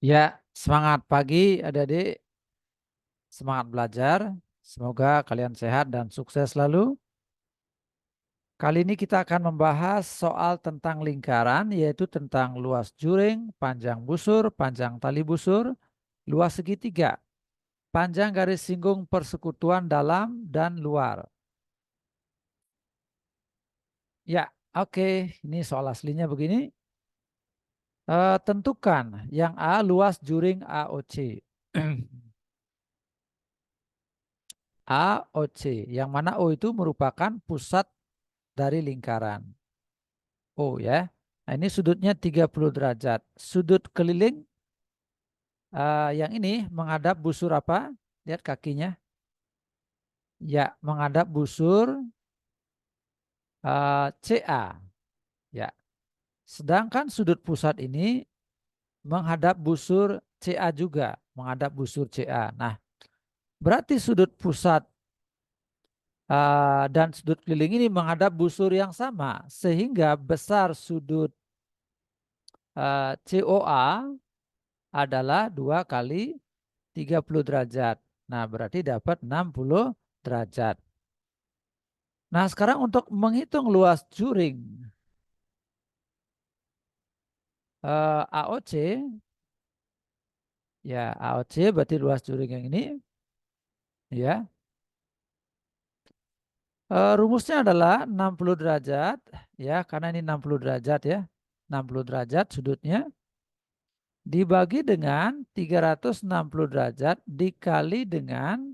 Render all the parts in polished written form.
Ya, semangat pagi adik-adik, semangat belajar. Semoga kalian sehat dan sukses selalu. Kali ini kita akan membahas soal tentang lingkaran, yaitu tentang luas juring, panjang busur, panjang tali busur, luas segitiga, panjang garis singgung persekutuan dalam dan luar. Ya, oke. Ini soal aslinya begini. Tentukan yang A luas juring AOC. AOC, yang mana O itu merupakan pusat dari lingkaran O ya. Nah, ini sudutnya 30 derajat. Sudut keliling yang ini menghadap busur apa? Lihat kakinya. Ya, menghadap busur CA. Ya. Sedangkan sudut pusat ini menghadap busur CA juga, menghadap busur CA. Nah, berarti sudut pusat dan sudut keliling ini menghadap busur yang sama, sehingga besar sudut COA adalah 2 kali 30 derajat. Nah, berarti dapat 60 derajat. Nah, sekarang untuk menghitung luas juring AOC, ya AOC berarti luas juring yang ini, ya. Rumusnya adalah 60 derajat, ya, karena ini 60 derajat ya. 60 derajat sudutnya dibagi dengan 360 derajat dikali dengan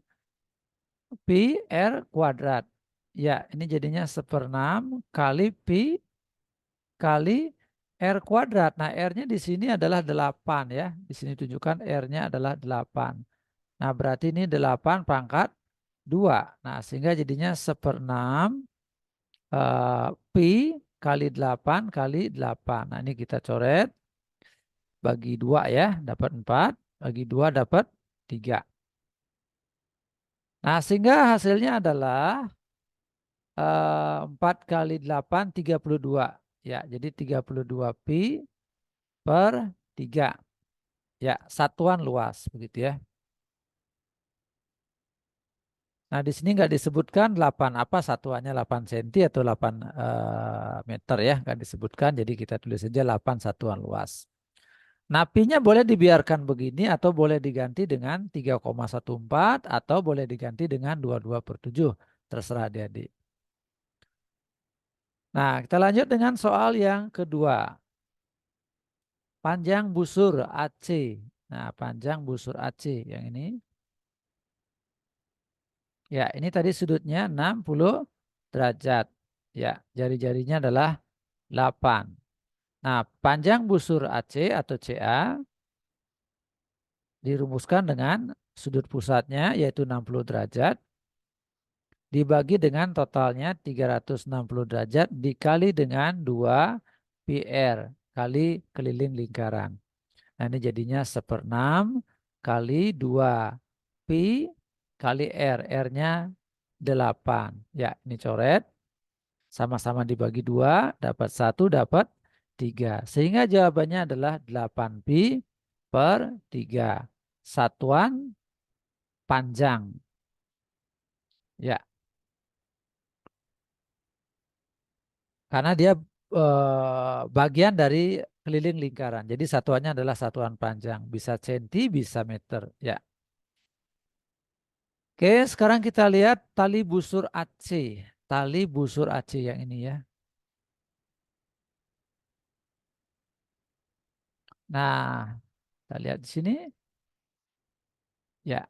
pi r kuadrat. Ya, ini jadinya 1/6 kali pi kali R kuadrat. Nah, R-nya di sini adalah 8 ya. Di sini tunjukkan R-nya adalah 8. Nah, berarti ini 8 pangkat 2. Nah, sehingga jadinya 1/6 pi kali 8 kali 8. Nah, ini kita coret. Bagi 2 ya, dapat 4. Bagi 2 dapat 3. Nah, sehingga hasilnya adalah 4 kali 8, 32. Ya, jadi 32 pi per 3. Ya, satuan luas begitu ya. Nah, di sini nggak disebutkan 8 apa satuannya 8 cm atau 8 meter ya, nggak disebutkan. Jadi kita tulis saja 8 satuan luas. Nah, pi-nya boleh dibiarkan begini atau boleh diganti dengan 3,14 atau boleh diganti dengan 22/7. Terserah adik-adik. Nah, kita lanjut dengan soal yang kedua. Panjang busur AC. Nah, panjang busur AC yang ini. Ya, ini tadi sudutnya 60 derajat. Ya, jari-jarinya adalah 8. Nah, panjang busur AC atau CA dirumuskan dengan sudut pusatnya yaitu 60 derajat dibagi dengan totalnya 360 derajat dikali dengan 2 PR kali keliling lingkaran. Nah, ini jadinya 1/6 kali 2 pi kali R. R-nya 8. Ya, ini coret. Sama-sama dibagi 2, dapat 1, dapat 3. Sehingga jawabannya adalah 8 pi per 3. Satuan panjang. Ya, karena dia bagian dari keliling lingkaran. Jadi satuannya adalah satuan panjang. Bisa senti, bisa meter. Ya. Oke, sekarang kita lihat tali busur AC. Tali busur AC yang ini ya. Nah, kita lihat di sini. Ya,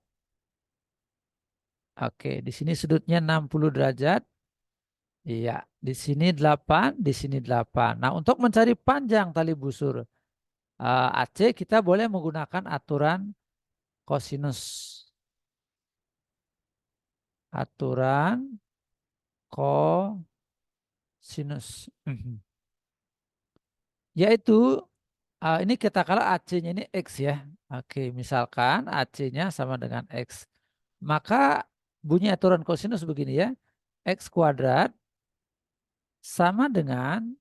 oke. Di sini sudutnya 60 derajat. Iya, di sini 8, di sini 8. Nah, untuk mencari panjang tali busur AC, kita boleh menggunakan aturan kosinus. Aturan kosinus. Yaitu, ini kita kala AC-nya ini X ya. Oke, misalkan AC-nya sama dengan X. Maka bunyi aturan kosinus begini ya. X kuadrat sama dengan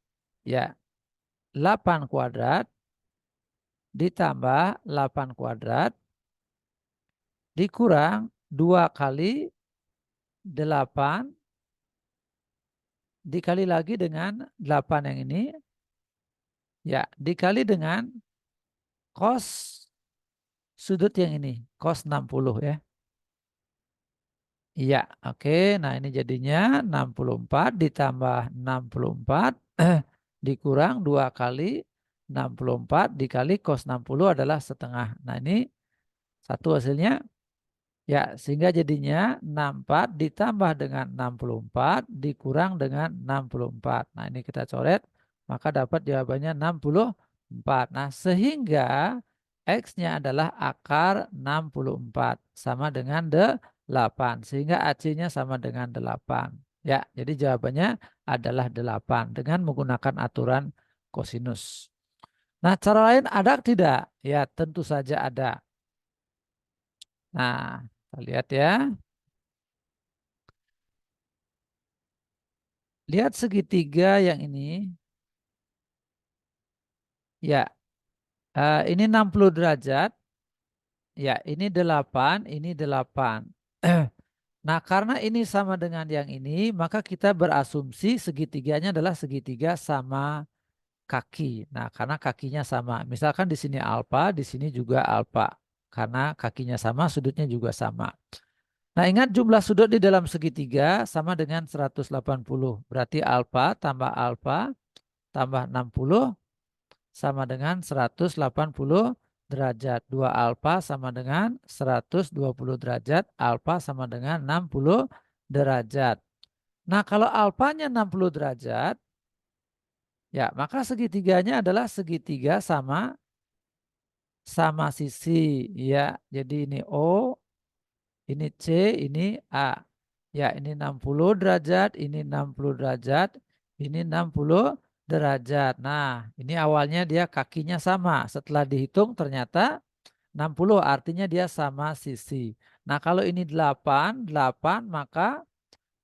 ya 8 kuadrat ditambah 8 kuadrat dikurang 2 kali 8 dikali lagi dengan 8 yang ini, ya, dikali dengan cos sudut yang ini, cos 60 ya. Iya, oke. Nah, ini jadinya 64 ditambah 64 dikurang 2 kali 64 dikali cos 60 adalah setengah. Nah, ini satu hasilnya. Ya, sehingga jadinya 64 ditambah dengan 64 dikurang dengan 64. Nah, ini kita coret, maka dapat jawabannya 64. Nah, sehingga X-nya adalah akar 64 sama dengan 8. Sehingga AC-nya sama dengan 8. Ya, jadi jawabannya adalah 8 dengan menggunakan aturan kosinus. Nah, cara lain ada tidak? Ya, tentu saja ada. Nah, kita lihat ya. Lihat segitiga yang ini. Ya, ini 60 derajat. Ya, ini 8, ini 8. Nah, karena ini sama dengan yang ini, maka kita berasumsi segitiganya adalah segitiga sama kaki. Nah, karena kakinya sama. Misalkan di sini alfa, di sini juga alfa. Karena kakinya sama, sudutnya juga sama. Nah, ingat jumlah sudut di dalam segitiga sama dengan 180. Berarti alfa tambah 60 sama dengan 180 derajat. 2 alfa sama dengan 120 derajat. Alfa sama dengan 60 derajat. Nah, kalau alfanya 60 derajat, ya maka segitiganya adalah segitiga sama sisi. Ya, jadi ini O, ini C, ini A. Ya, ini 60 derajat, ini 60 derajat, ini 60 derajat. Nah, ini awalnya dia kakinya sama. Setelah dihitung ternyata 60, artinya dia sama sisi. Nah, kalau ini 8, 8 maka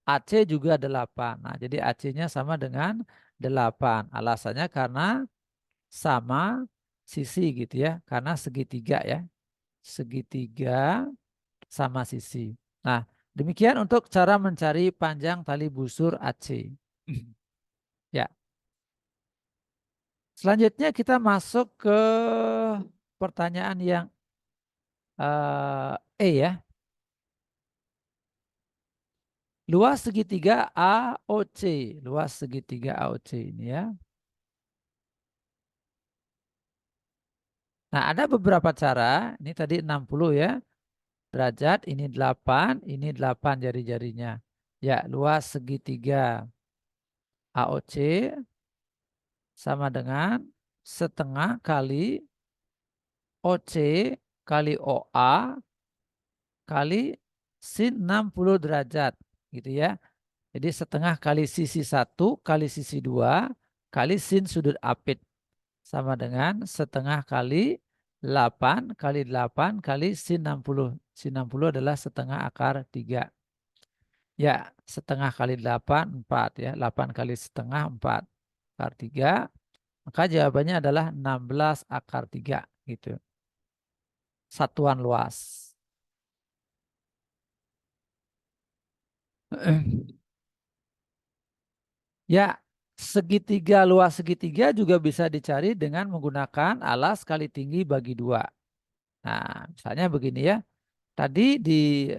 AC juga 8. Nah, jadi AC-nya sama dengan 8. Alasannya karena sama sisi gitu ya. Karena segitiga ya. Segitiga sama sisi. Nah, demikian untuk cara mencari panjang tali busur AC. Ya. Selanjutnya kita masuk ke pertanyaan yang E ya. Luas segitiga AOC. Luas segitiga AOC ini ya. Nah, ada beberapa cara. Ini tadi 60 ya. Derajat, ini 8, ini 8 jari-jarinya. Ya, luas segitiga AOC sama dengan setengah kali OC kali OA kali sin 60 derajat gitu ya. Jadi setengah kali sisi 1 kali sisi 2 kali sin sudut apit sama dengan setengah kali 8 kali 8 kali sin 60. Sin 60 adalah setengah akar 3. Ya, setengah kali 8, 4 ya. 8 kali setengah 4 akar 3. Maka jawabannya adalah 16 akar 3 gitu. Satuan luas. Ya, segitiga luas segitiga juga bisa dicari dengan menggunakan alas kali tinggi bagi 2. Nah, misalnya begini ya. Tadi di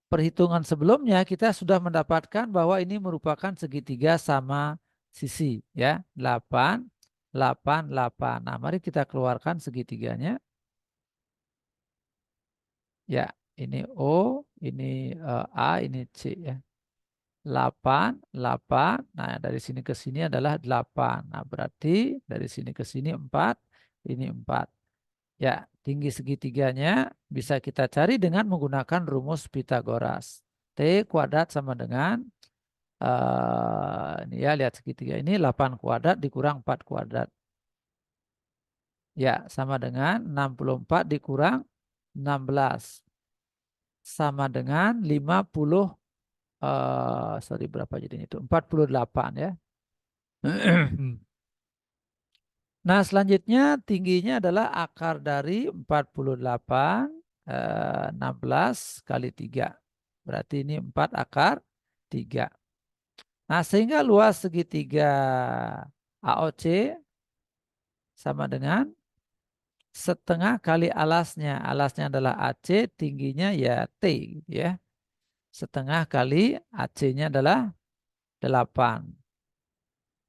perhitungan sebelumnya kita sudah mendapatkan bahwa ini merupakan segitiga sama sisi ya. 8, 8, 8. Nah, mari kita keluarkan segitiganya. Ya, ini O, ini A, ini C ya. 8, 8. Nah, dari sini ke sini adalah 8. Nah, berarti dari sini ke sini 4, ini 4. Ya, tinggi segitiganya bisa kita cari dengan menggunakan rumus Pitagoras. T kuadrat sama dengan, ini ya, lihat segitiga ini 8 kuadrat dikurang 4 kuadrat. Ya, sama dengan 64 dikurang 16. Sama dengan 50, berapa jadinya itu? 48 ya. Nah, selanjutnya tingginya adalah akar dari 48 16 kali 3. Berarti ini 4 akar 3. Nah, sehingga luas segitiga AOC sama dengan setengah kali alasnya. Alasnya adalah AC, tingginya ya T gitu ya. Setengah kali AC-nya adalah 8.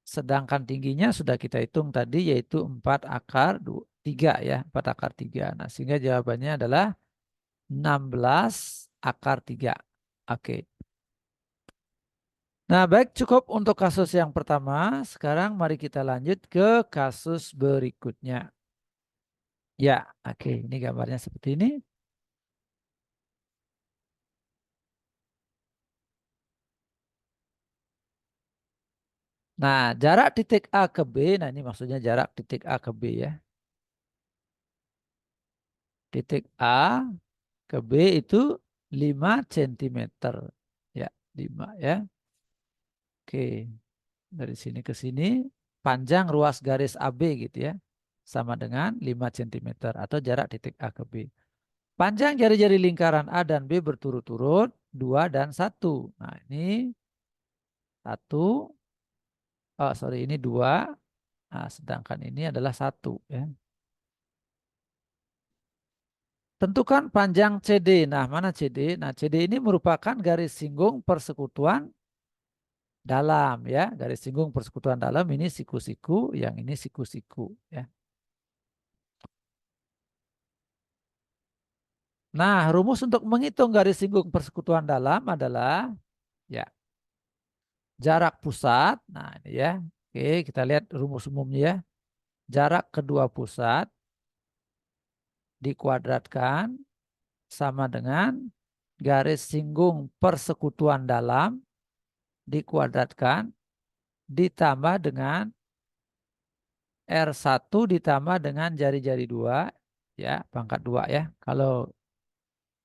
Sedangkan tingginya sudah kita hitung tadi yaitu 4 akar 3 ya. 4 akar 3. Nah, sehingga jawabannya adalah 16 akar 3. Oke. Nah, baik, cukup untuk kasus yang pertama. Sekarang mari kita lanjut ke kasus berikutnya. Ya, oke. Ini gambarnya seperti ini. Nah, jarak titik A ke B. Nah, ini maksudnya jarak titik A ke B ya. Titik A ke B itu 5 cm. Ya, 5 ya. Oke. Dari sini ke sini, panjang ruas garis AB gitu ya. Sama dengan 5 cm atau jarak titik A ke B. Panjang jari-jari lingkaran A dan B berturut-turut 2 dan 1. Nah, ini 1. Oh, sorry, ini 2. Nah, sedangkan ini adalah 1 ya. Tentukan panjang CD. Nah, mana CD? Nah, CD ini merupakan garis singgung persekutuan dalam ya. Garis singgung persekutuan dalam ini siku-siku, yang ini siku-siku ya. Nah, rumus untuk menghitung garis singgung persekutuan dalam adalah ya jarak pusat. Nah, ini ya. Oke, kita lihat rumus umumnya ya. Jarak kedua pusat dikuadratkan sama dengan garis singgung persekutuan dalam dikuadratkan ditambah dengan R1 ditambah dengan jari-jari 2 ya, pangkat 2 ya. Kalau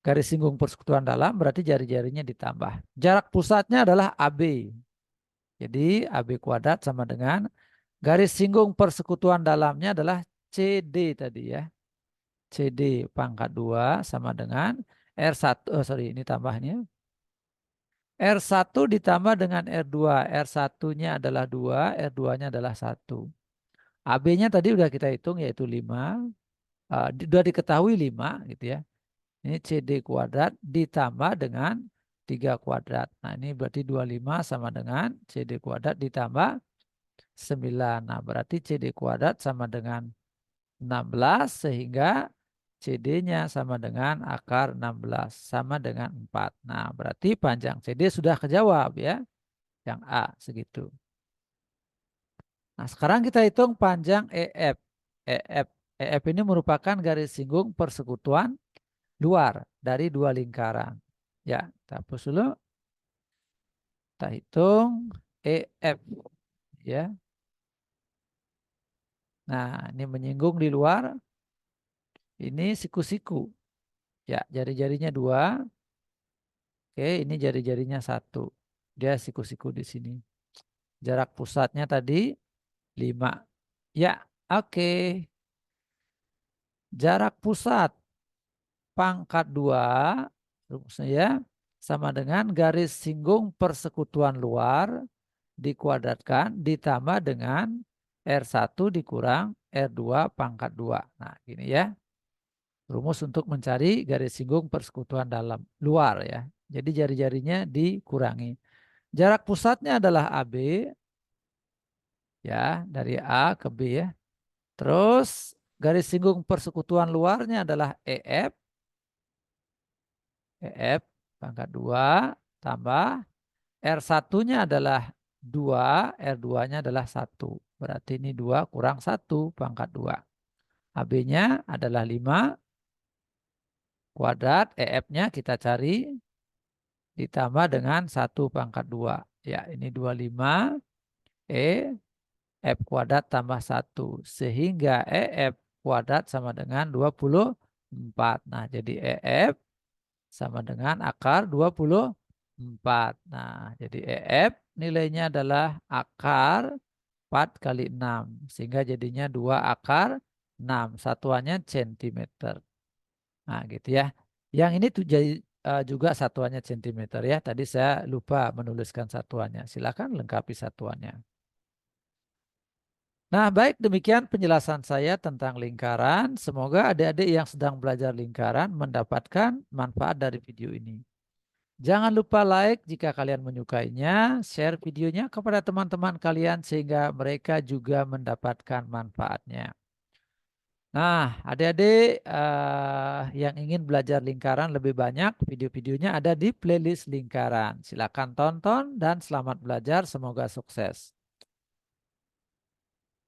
garis singgung persekutuan dalam berarti jari-jarinya ditambah. Jarak pusatnya adalah AB. Jadi AB kuadrat sama dengan garis singgung persekutuan dalamnya adalah CD tadi ya. CD pangkat 2 sama dengan R1, oh sorry ini tambahnya. R1 ditambah dengan R2. R1-nya adalah 2, R2-nya adalah 1. AB-nya tadi udah kita hitung yaitu 5. Sudah diketahui 5 gitu ya. Ini CD kuadrat ditambah dengan 3 kuadrat. Nah ini berarti 25 sama dengan CD kuadrat ditambah 9. Nah berarti CD kuadrat sama dengan 16 sehingga CD-nya sama dengan akar 16 sama dengan 4. Nah berarti panjang CD sudah kejawab ya. Yang A segitu. Nah sekarang kita hitung panjang EF. EF. EF ini merupakan garis singgung persekutuan luar dari dua lingkaran. Ya, kita hapus dulu. Kita hitung EF. Ya. Nah, ini menyinggung di luar. Ini siku-siku. Ya, jari-jarinya 2. Oke, ini jari-jarinya 1. Dia siku-siku di sini. Jarak pusatnya tadi 5. Ya, oke. Jarak pusat pangkat 2 rumusnya ya sama dengan garis singgung persekutuan luar dikuadratkan ditambah dengan R1 dikurang R2 pangkat 2. Nah, gini ya. Rumus untuk mencari garis singgung persekutuan dalam luar ya. Jadi jari-jarinya dikurangi. Jarak pusatnya adalah AB ya, dari A ke B ya. Terus garis singgung persekutuan luarnya adalah EF. EF pangkat 2 tambah R1-nya adalah 2, R2-nya adalah 1. Berarti ini 2 kurang 1 pangkat 2. AB-nya adalah 5 kuadrat, EF-nya kita cari ditambah dengan 1 pangkat 2. Ya, ini 25 E F kuadrat tambah 1 sehingga EF kuadrat sama dengan 24. Nah, jadi EF sama dengan akar 24. Nah, jadi EF nilainya adalah akar 4 kali 6. Sehingga jadinya 2 akar 6. Satuannya centimeter. Nah gitu ya. Yang ini tuh jadi juga satuannya centimeter ya. Tadi saya lupa menuliskan satuannya. Silakan lengkapi satuannya. Nah, baik demikian penjelasan saya tentang lingkaran. Semoga adik-adik yang sedang belajar lingkaran mendapatkan manfaat dari video ini. Jangan lupa like jika kalian menyukainya, share videonya kepada teman-teman kalian sehingga mereka juga mendapatkan manfaatnya. Nah, adik-adik yang ingin belajar lingkaran lebih banyak, video-videonya ada di playlist lingkaran. Silakan tonton dan selamat belajar, semoga sukses.